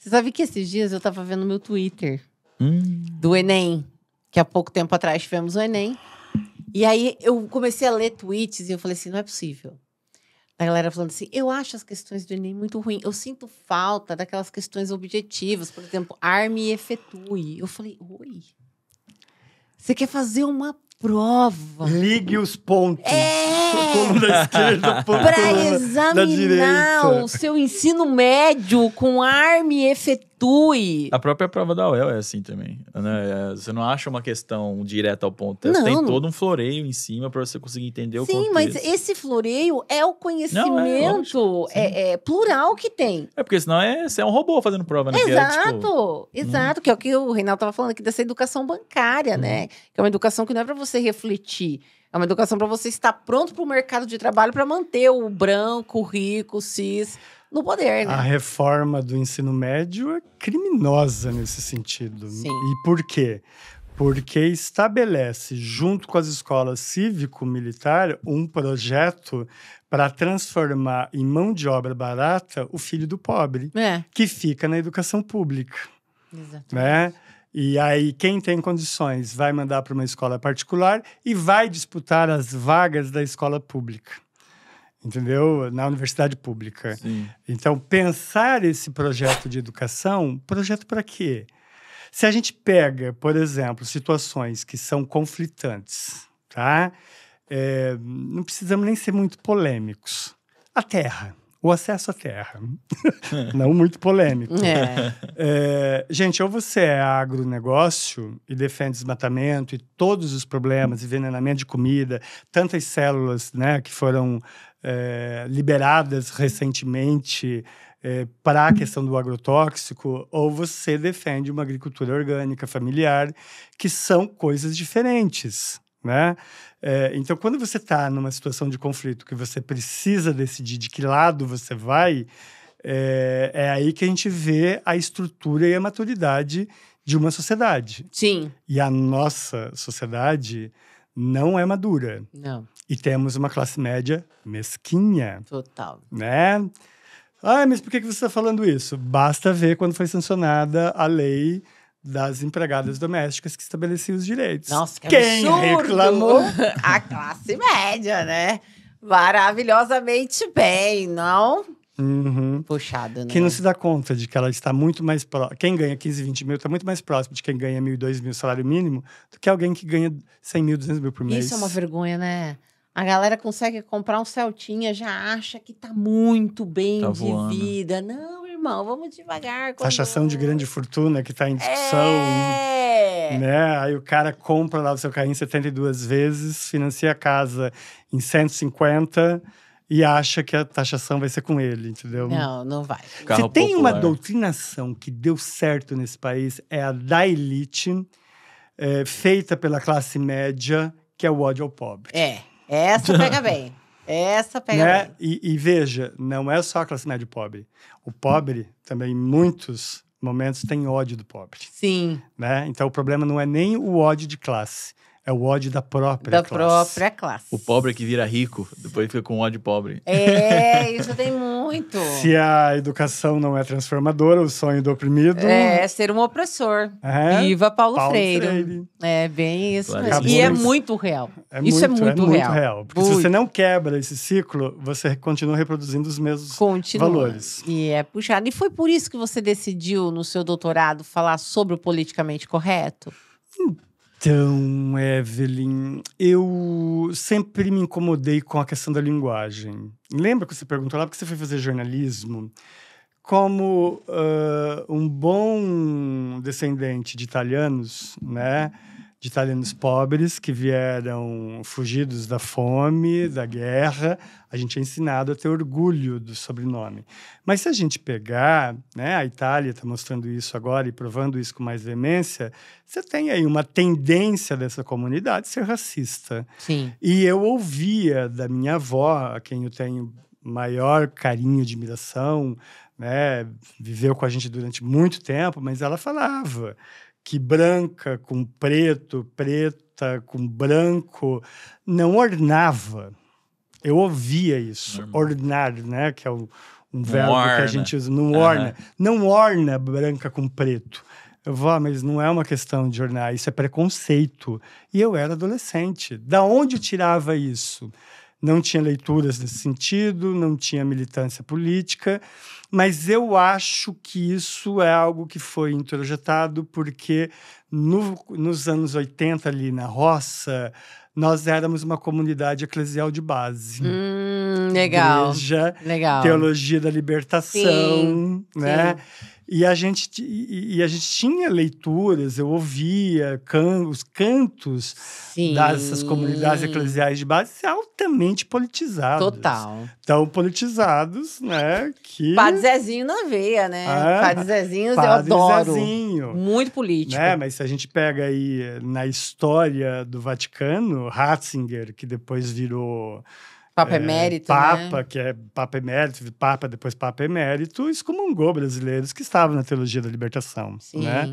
Você sabe que esses dias eu tava vendo meu Twitter do Enem, que há pouco tempo atrás tivemos o Enem. E aí eu comecei a ler tweets e eu falei assim, não é possível. A galera falando assim, eu acho as questões do Enem muito ruins. Eu sinto falta daquelas questões objetivas. Por exemplo, arme e efetue. Eu falei, oi, você quer fazer uma prova? Ligue os pontos. Coluna da esquerda, ponto Para da examinar direita. o seu ensino médio com arme e efetue. A própria prova da UEL é assim também, né? Você não acha uma questão direta ao ponto. Não. Tem todo um floreio em cima para você conseguir entender o contexto. Sim, mas esse floreio é o conhecimento plural que tem. É porque senão você é um robô fazendo prova, né? Exato, que é o que o Reinaldo estava falando aqui dessa educação bancária, né? Que é uma educação que não é para você refletir, é uma educação para você estar pronto para o mercado de trabalho para manter o branco, o rico, o cis no poder, né? A reforma do ensino médio é criminosa nesse sentido. Sim. E por quê? Porque estabelece, junto com as escolas cívico-militar, um projeto para transformar em mão de obra barata o filho do pobre, que fica na educação pública. Exatamente. Né? E aí, quem tem condições vai mandar para uma escola particular e vai disputar as vagas da escola pública. Entendeu? Na universidade pública. Sim. Então, pensar esse projeto de educação, projeto para quê? Se a gente pega, por exemplo, situações que são conflitantes, tá? Não precisamos nem ser muito polêmicos. A terra, o acesso à terra. Não muito polêmico. Gente, ou você é agronegócio e defende desmatamento e todos os problemas, envenenamento de comida, tantas células, né, que foram liberadas recentemente para a questão do agrotóxico, ou você defende uma agricultura orgânica familiar, que são coisas diferentes, né? Então, quando você está numa situação de conflito que você precisa decidir de que lado você vai, é aí que a gente vê a estrutura e a maturidade de uma sociedade. Sim. E a nossa sociedade não é madura. Não. E temos uma classe média mesquinha. Total. Né? Mas por que você está falando isso? Basta ver quando foi sancionada a lei das empregadas domésticas que estabelecia os direitos. Nossa, que Quem absurdo! reclamou? A classe média, né? Maravilhosamente bem, não? Puxado, né? Que não se dá conta de que ela está muito mais próxima. Quem ganha 15, 20 mil está muito mais próximo de quem ganha 1.000, 2.000 salário mínimo do que alguém que ganha 100 mil, 200 mil por mês. Isso é uma vergonha, né? A galera consegue comprar um Celtinha, já acha que tá muito bem Tá de voando. vida. Não, irmão, vamos devagar. Taxação de grande fortuna que está em discussão. Né? Aí o cara compra lá o seu carrinho 72 vezes, financia a casa em 150 e acha que a taxação vai ser com ele, entendeu? Não, não vai. Carro Se tem popular. uma doutrinação que deu certo nesse país, é a da elite, feita pela classe média, que é o ódio ao pobre. Essa pega bem. Essa pega Né? bem. E veja, não é só a classe média pobre. O pobre também, em muitos momentos, tem ódio do pobre. Sim. Né? Então, o problema não é nem o ódio de classe, é o ódio da própria classe. O pobre que vira rico, depois fica com ódio pobre. Isso tem muito. Se a educação não é transformadora, o sonho do oprimido... Ser um opressor. Viva Paulo Freire. É bem isso Claro, mesmo. E é muito real. Isso é muito real. Porque se você não quebra esse ciclo, você continua reproduzindo os mesmos valores. E é puxado. E foi por isso que você decidiu, no seu doutorado, falar sobre o politicamente correto? Então, Evelyn, eu sempre me incomodei com a questão da linguagem. Lembra que você perguntou lá porque você foi fazer jornalismo? Como um bom descendente de italianos, né? De italianos pobres que vieram fugidos da fome, da guerra, a gente é ensinado a ter orgulho do sobrenome. Mas se a gente pegar, né, a Itália está mostrando isso agora e provando isso com mais veemência, você tem aí uma tendência dessa comunidade ser racista. Sim. E eu ouvia da minha avó, a quem eu tenho maior carinho e admiração, né, viveu com a gente durante muito tempo, mas ela falava que branca com preto, preta com branco, não ornava. Eu ouvia isso, ornar, né? Que é um um verbo que a gente usa, não orna. Não orna branca com preto. Eu vou, mas não é uma questão de ornar, isso é preconceito. E eu era adolescente. Da onde eu tirava isso? Não tinha leituras nesse sentido, não tinha militância política, mas eu acho que isso é algo que foi introjetado porque nos anos 80, ali na roça, nós éramos uma comunidade eclesial de base. Legal. Igreja, Legal. teologia da libertação, Sim, né? sim. E a gente tinha leituras, eu ouvia os cantos dessas comunidades eclesiais de base altamente politizados. Total. Tão politizados, né? Que... Padre Zezinho na veia, né? Padre Zezinho, eu adoro. Zezinho, muito político. Né? Mas se a gente pega aí na história do Vaticano, Ratzinger, que depois virou... Papa emérito, Papa, né? que é Papa emérito, Papa, depois Papa emérito, excomungou brasileiros que estavam na teologia da libertação, Sim. né?